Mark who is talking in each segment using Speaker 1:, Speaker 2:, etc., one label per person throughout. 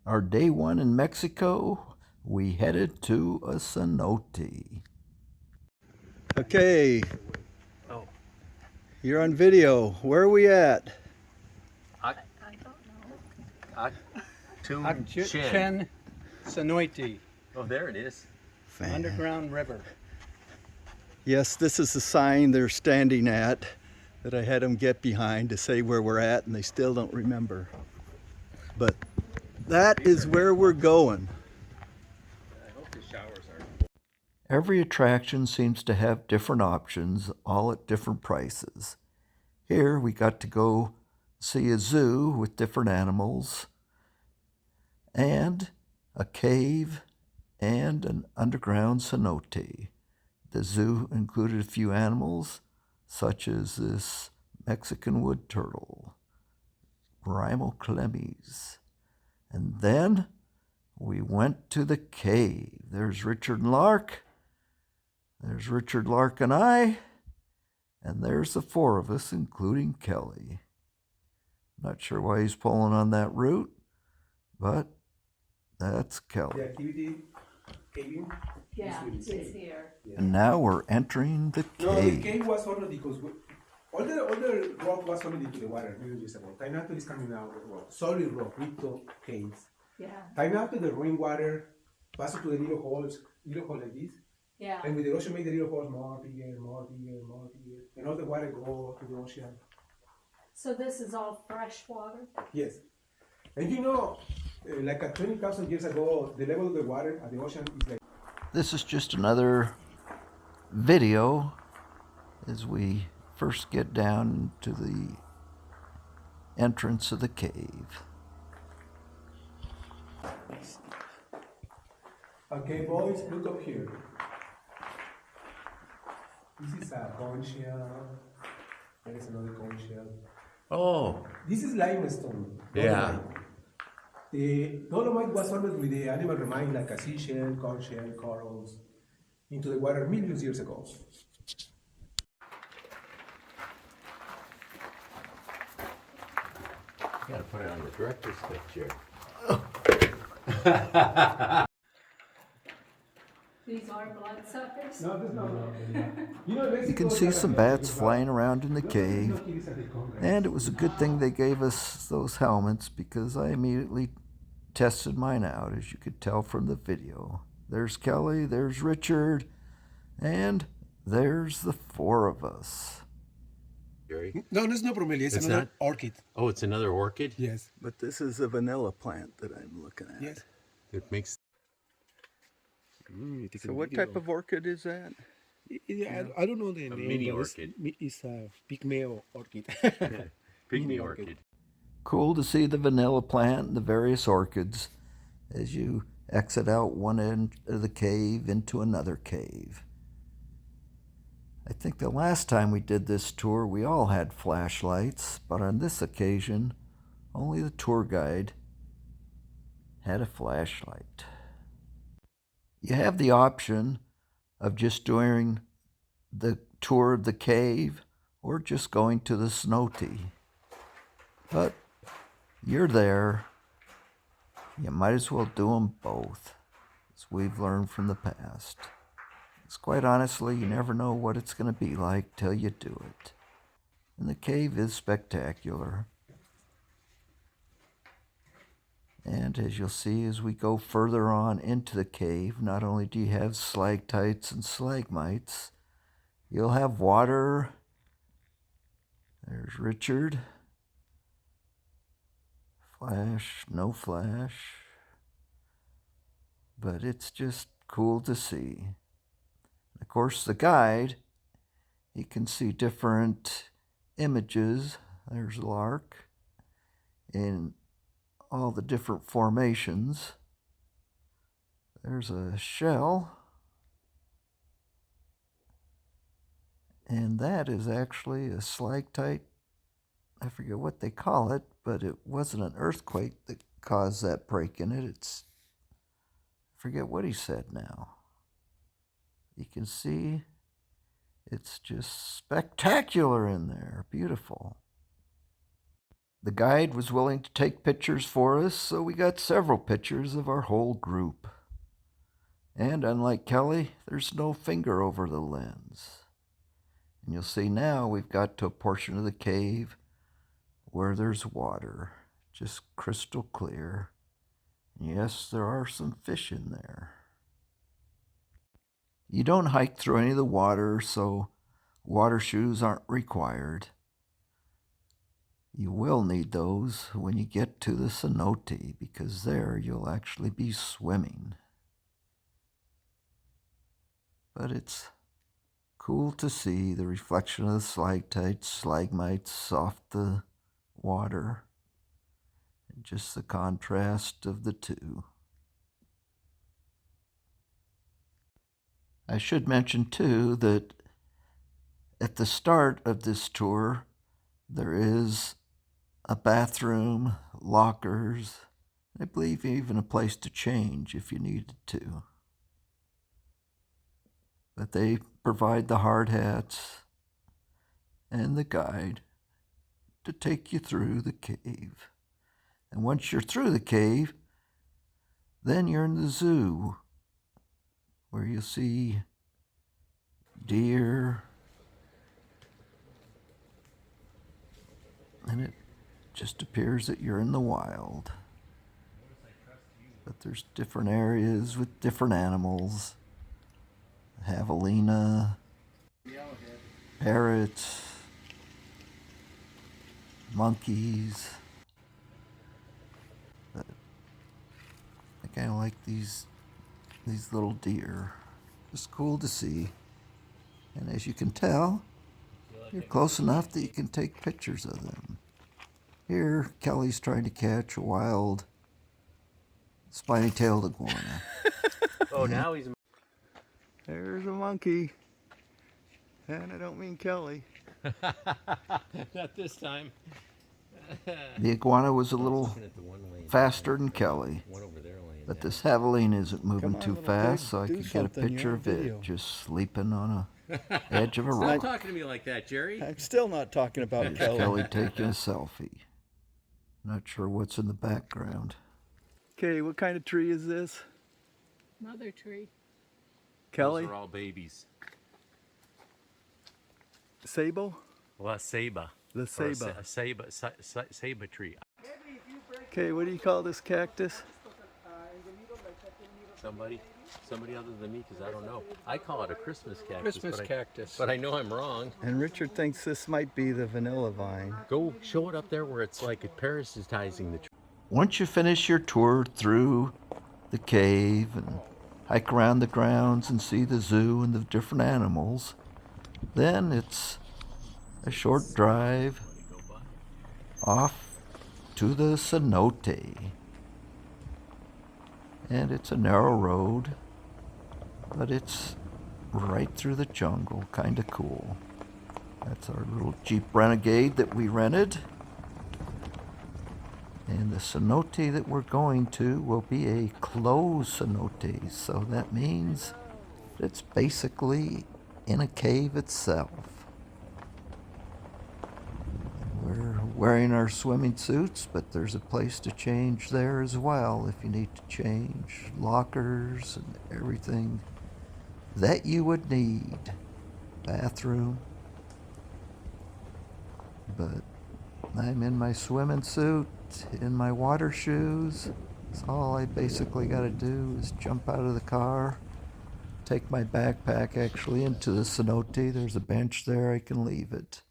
Speaker 1: our day one in Mexico, we headed to a cenote. Okay, you're on video. Where are we at?
Speaker 2: I don't know.
Speaker 3: Aktunchen, Cenote,
Speaker 2: Oh, there it is.
Speaker 3: underground river.
Speaker 1: Yes, this is the sign they're standing at that I had them get behind to say where we're at, and they still don't remember. But that is where we're going.
Speaker 2: I hope the showers are.
Speaker 1: Every attraction seems to have different options, all at different prices. Here we got to go see a zoo with different animals, and a cave, and an underground cenote. The zoo included a few animals, such as this Mexican wood turtle, Clemes. And then we went to the cave. There's Richard and Lark. There's Richard, Lark, and I. And there's the four of us, including Kelly. Not sure why he's pulling on that root, but that's Kelly.
Speaker 4: The activity caving.
Speaker 5: Yeah, it's here.
Speaker 1: And now we're entering the
Speaker 4: No, the
Speaker 1: cave.
Speaker 4: cave was only because all the rock was only into the water million years ago. Time after is coming out of rock, solid rock, little caves.
Speaker 5: Yeah,
Speaker 4: Time after the rainwater passed to the little holes like this,
Speaker 5: yeah.
Speaker 4: and with the ocean make the little holes more bigger, and all the water go to the ocean.
Speaker 5: So this is all fresh water?
Speaker 4: Yes, and you know, like 20,000 years ago, the level of the water at the ocean is like.
Speaker 1: This is just another video as we first get down to the entrance of the cave.
Speaker 4: Okay, boys, look up here. This is a cone shell. There is another cone shell.
Speaker 2: Oh,
Speaker 4: This is limestone.
Speaker 2: yeah.
Speaker 4: Dolomite. The dolomite was formed with the animal remains like a seashell, conch shell, corals into the water millions of years ago.
Speaker 2: You gotta put it on the director's picture.
Speaker 5: These are bloodsuckers?
Speaker 4: No, this is not. You know,
Speaker 1: You can see some bats flying around in the cave, and it was a good thing they gave us those helmets because I immediately tested mine out, as you could tell from the video. There's Kelly, there's Richard, and there's the four of us.
Speaker 2: Jerry?
Speaker 4: No, it's not bromelia. It's another
Speaker 2: not?
Speaker 4: orchid.
Speaker 2: Oh, it's another orchid?
Speaker 4: Yes.
Speaker 1: But this is a vanilla plant that I'm looking at.
Speaker 4: Yes.
Speaker 2: It makes.
Speaker 1: So what type of orchid is that?
Speaker 4: I don't know the
Speaker 2: A
Speaker 4: name.
Speaker 2: mini
Speaker 4: but
Speaker 2: orchid.
Speaker 4: It's a pygmeo orchid.
Speaker 2: Pygmy orchid.
Speaker 1: Cool to see the vanilla plant and the various orchids as you exit out one end of the cave into another cave. I think the last time we did this tour, we all had flashlights, but on this occasion, only the tour guide had a flashlight. You have the option of just doing the tour of the cave or just going to the cenote. But you're there, you might as well do them both, as we've learned from the past. Because quite honestly, you never know what it's going to be like till you do it. And the cave is spectacular. And as you'll see as we go further on into the cave, not only do you have stalactites and stalagmites, you'll have water. There's Richard. Flash, no flash. But it's just cool to see. Of course, the guide, he can see different images. There's Lark in all the different formations. There's a shell. And that is actually a stalactite. I forget what they call it, but it wasn't an earthquake that caused that break in it. I forget what he said now. You can see it's just spectacular in there. Beautiful. The guide was willing to take pictures for us, so we got several pictures of our whole group. And unlike Kelly, there's no finger over the lens. And you'll see now we've got to a portion of the cave where there's water, just crystal clear. And yes, there are some fish in there. You don't hike through any of the water, so water shoes aren't required. You will need those when you get to the cenote, because there you'll actually be swimming. But it's cool to see the reflection of the stalagmites off the water, and just the contrast of the two. I should mention too that at the start of this tour there is a bathroom, lockers, I believe even a place to change if you needed to. But they provide the hard hats and the guide to take you through the cave. And once you're through the cave, then you're in the zoo, where you'll see deer, and it just appears that you're in the wild. But there's different areas with different animals. Javelina, parrots, monkeys. But I kind of like these little deer. It's cool to see. And as you can tell, you're close enough that you can take pictures of them. Here, Kelly's trying to catch a wild spiny-tailed iguana.
Speaker 2: Oh, now he's.
Speaker 1: There's a monkey. And I don't mean Kelly.
Speaker 2: Not this time.
Speaker 1: The iguana was a little
Speaker 2: Looking at the one laying
Speaker 1: faster
Speaker 2: down.
Speaker 1: than Kelly.
Speaker 2: One over there laying
Speaker 1: But
Speaker 2: down.
Speaker 1: this javelina isn't moving
Speaker 6: on,
Speaker 1: too
Speaker 6: little
Speaker 1: fast,
Speaker 6: pig,
Speaker 1: so I
Speaker 6: do
Speaker 1: could get a
Speaker 6: something, you're
Speaker 1: picture
Speaker 6: on
Speaker 1: of
Speaker 6: video.
Speaker 1: it just sleeping on a edge of a
Speaker 2: Stop
Speaker 1: rock.
Speaker 2: talking to me like that, Jerry.
Speaker 6: I'm still not talking about
Speaker 1: Here's
Speaker 6: Kelly.
Speaker 1: Kelly taking a selfie. Not sure what's in the background.
Speaker 6: Okay, what kind of tree is this?
Speaker 5: Mother tree.
Speaker 6: Kelly?
Speaker 2: Those are all babies.
Speaker 6: Sable?
Speaker 2: La Ceiba.
Speaker 6: The ceiba.
Speaker 2: A ceiba tree.
Speaker 6: Okay, what do you call this cactus?
Speaker 2: Somebody other than me, because I don't know. I call it a Christmas cactus.
Speaker 3: Christmas cactus.
Speaker 2: But I know I'm wrong.
Speaker 6: And Richard thinks this might be the vanilla vine.
Speaker 2: Go show it up there where it's like parasitizing the tree.
Speaker 1: Once you finish your tour through the cave and hike around the grounds and see the zoo and the different animals, then it's a short drive off to the cenote. And it's a narrow road, but it's right through the jungle, kind of cool. That's our little Jeep Renegade that we rented. And the cenote that we're going to will be a closed cenote, so that means it's basically in a cave itself. We're wearing our swimming suits, but there's a place to change there as well if you need to change. Lockers and everything that you would need. Bathroom. But I'm in my swimming suit, in my water shoes. So all I basically got to do is jump out of the car, take my backpack actually into the cenote. There's a bench there, I can leave it.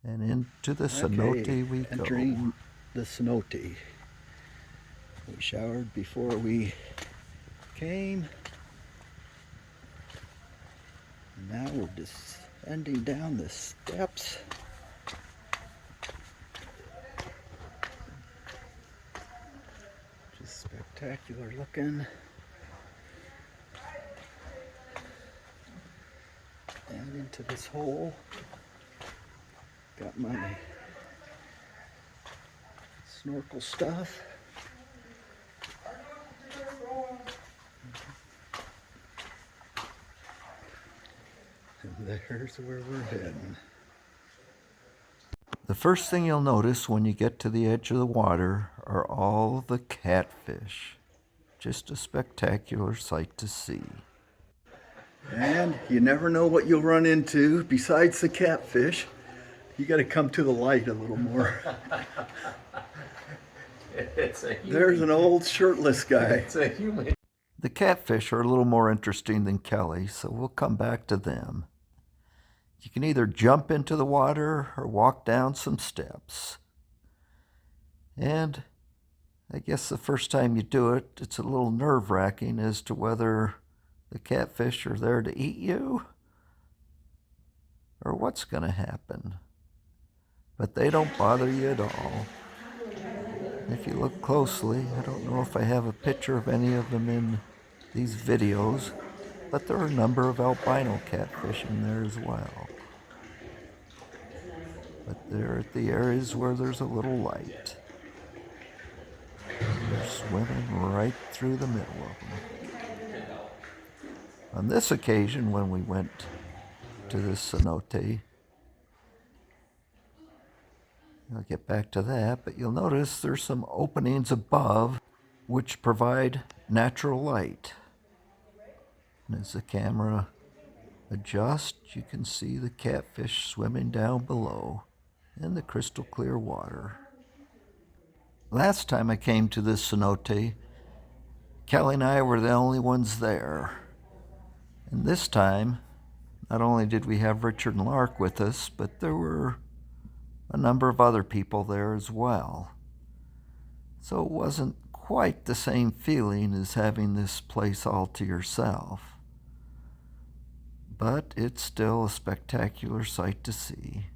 Speaker 1: And into the cenote we go.
Speaker 6: Entering the cenote. We showered before we came. Now we're descending down the steps. Just spectacular looking. And into this hole. Got my snorkel stuff. And there's where we're heading.
Speaker 1: The first thing you'll notice when you get to the edge of the water are all the catfish. Just a spectacular sight to see.
Speaker 6: And you never know what you'll run into besides the catfish. You got to come to the light a little more. There's an old shirtless guy.
Speaker 2: It's a human.
Speaker 1: The catfish are a little more interesting than Kelly, so we'll come back to them. You can either jump into the water or walk down some steps. And I guess the first time you do it, it's a little nerve-wracking as to whether the catfish are there to eat you or what's going to happen. But they don't bother you at all. If you look closely, I don't know if I have a picture of any of them in these videos, but there are a number of albino catfish in there as well. But they're at the areas where there's a little light. They're swimming right through the middle of them. On this occasion, when we went to the cenote, I'll get back to that, but you'll notice there's some openings above which provide natural light. And as the camera adjusts, you can see the catfish swimming down below in the crystal clear water. Last time I came to this cenote, Kelly and I were the only ones there. And this time, not only did we have Richard and Lark with us, but there were a number of other people there as well. So it wasn't quite the same feeling as having this place all to yourself. But it's still a spectacular sight to see.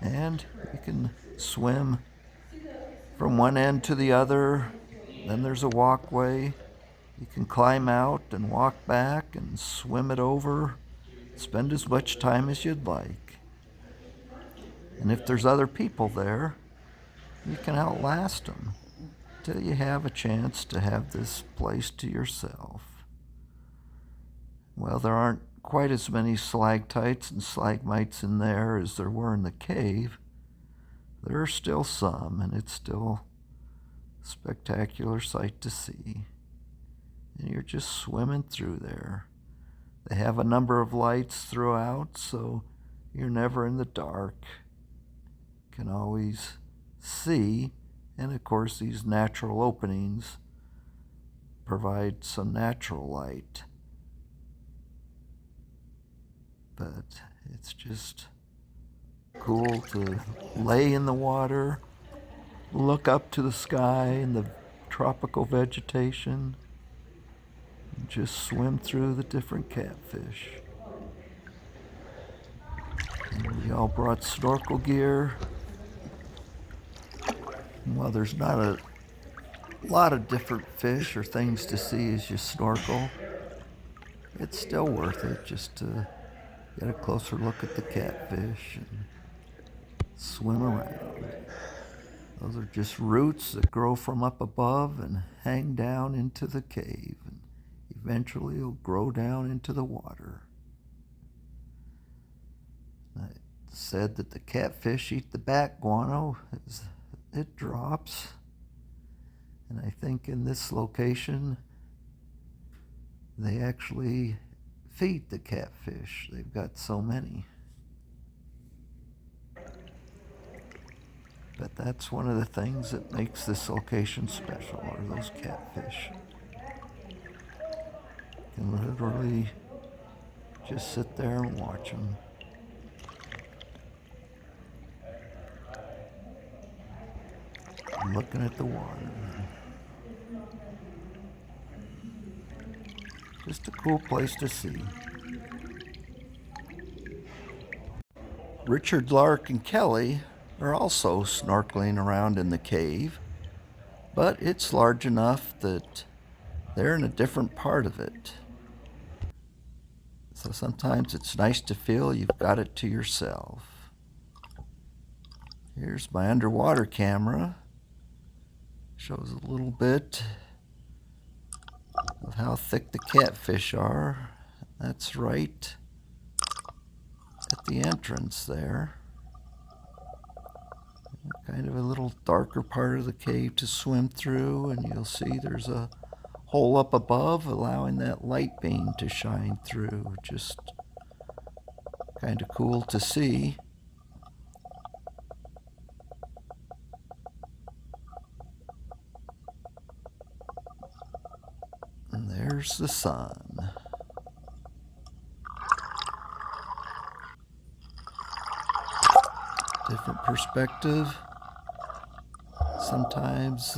Speaker 1: And you can swim from one end to the other. Then there's a walkway. You can climb out and walk back and swim it over. Spend as much time as you'd like. And if there's other people there, you can outlast them till you have a chance to have this place to yourself. Well, there aren't quite as many stalactites and stalagmites in there as there were in the cave. There are still some, and it's still a spectacular sight to see. And you're just swimming through there. They have a number of lights throughout, so you're never in the dark. You can always see, and of course these natural openings provide some natural light. But it's just cool to lay in the water, look up to the sky and the tropical vegetation, and just swim through the different catfish. And we all brought snorkel gear. And while there's not a lot of different fish or things to see as you snorkel, it's still worth it just to get a closer look at the catfish and swim around. Those are just roots that grow from up above and hang down into the cave, and eventually will grow down into the water. I said that the catfish eat the bat guano as it drops, and I think in this location they actually feed the catfish. They've got so many. But that's one of the things that makes this location special, are those catfish. You can literally just sit there and watch them. Looking at the water. Just a cool place to see. Richard, Lark, and Kelly are also snorkeling around in the cave, but it's large enough that they're in a different part of it. So sometimes it's nice to feel you've got it to yourself. Here's my underwater camera. Shows a little bit of how thick the catfish are. That's right at the entrance there. kind of a little darker part of the cave to swim through, and you'll see there's a hole up above allowing that light beam to shine through. Just kind of cool to see. And there's the sun. Different perspective. Sometimes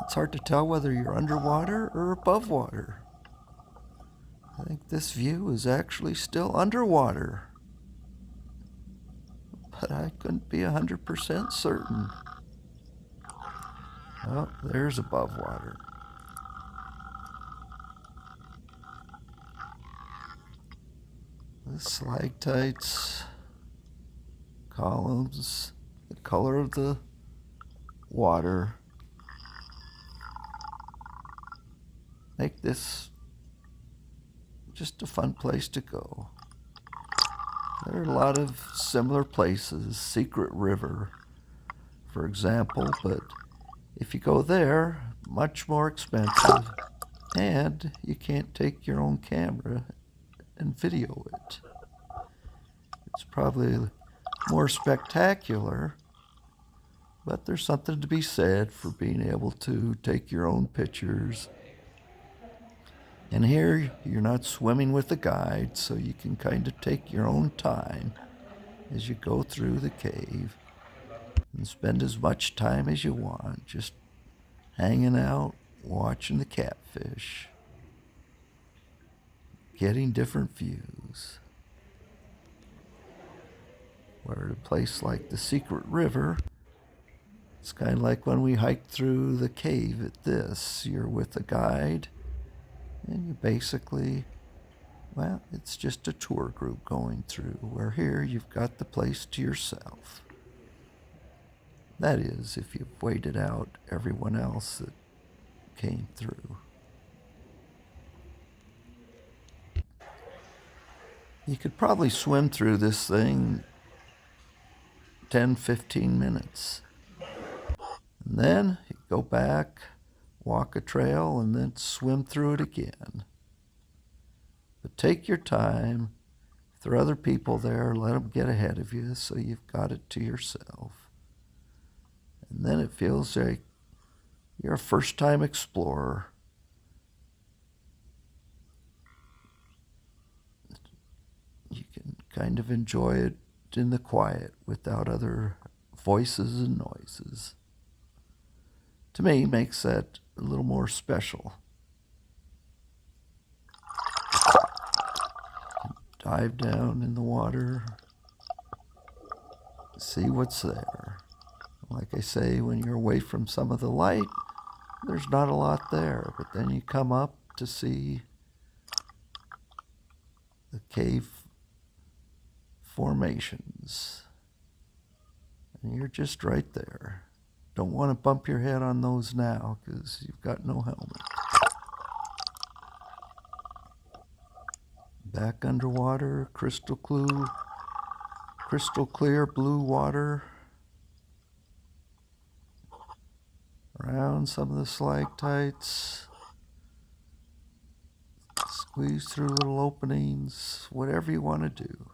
Speaker 1: it's hard to tell whether you're underwater or above water. I think this view is actually still underwater, but I couldn't be 100% certain. Oh, there's above water. The stalactites, columns, the color of the water make this just a fun place to go. There are a lot of similar places, Secret River, for example, but if you go there, much more expensive, and you can't take your own camera and video it. It's probably more spectacular, but there's something to be said for being able to take your own pictures. And here, you're not swimming with a guide, so you can kind of take your own time as you go through the cave and spend as much time as you want, just hanging out, watching the catfish, getting different views. Where a place like the Secret River, it's kind of like when we hiked through the cave at this. You're with a guide, and you basically, well, it's just a tour group going through, where here you've got the place to yourself. That is, if you've waited out everyone else that came through. You could probably swim through this thing 10, 15 minutes. And then you go back, walk a trail, and then swim through it again. But take your time. If there are other people there, let them get ahead of you so you've got it to yourself. And then it feels like you're a first-time explorer. You can kind of enjoy it in the quiet without other voices and noises. To me, makes that a little more special. Dive down in the water, see what's there. Like I say, when you're away from some of the light, there's not a lot there, but then you come up to see the cave formations, and you're just right there. Don't want to bump your head on those now because you've got no helmet. Back underwater, crystal clear blue water. Around some of the stalactites. Squeeze through little openings, whatever you want to do.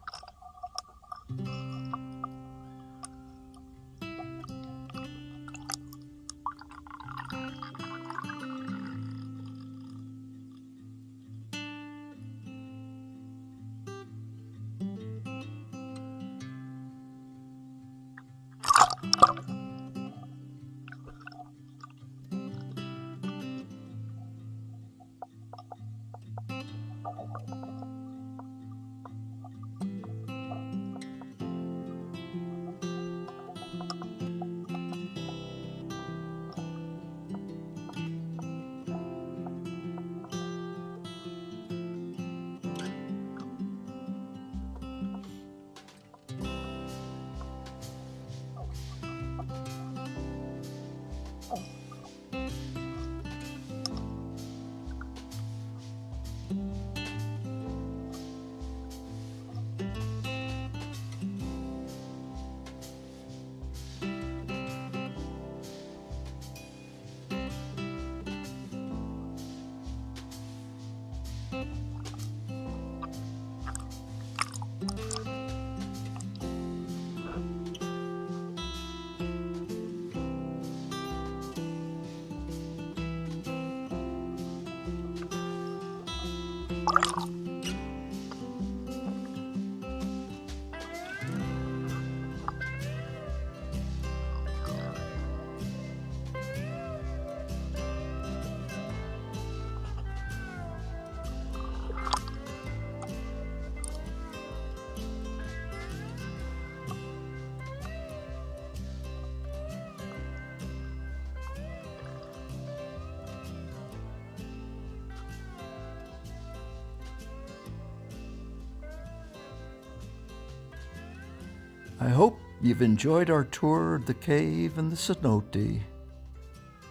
Speaker 1: I hope you've enjoyed our tour of the cave and the cenote.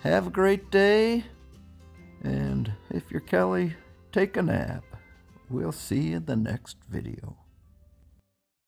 Speaker 1: Have a great day, and if you're Kelly, take a nap. We'll see you in the next video.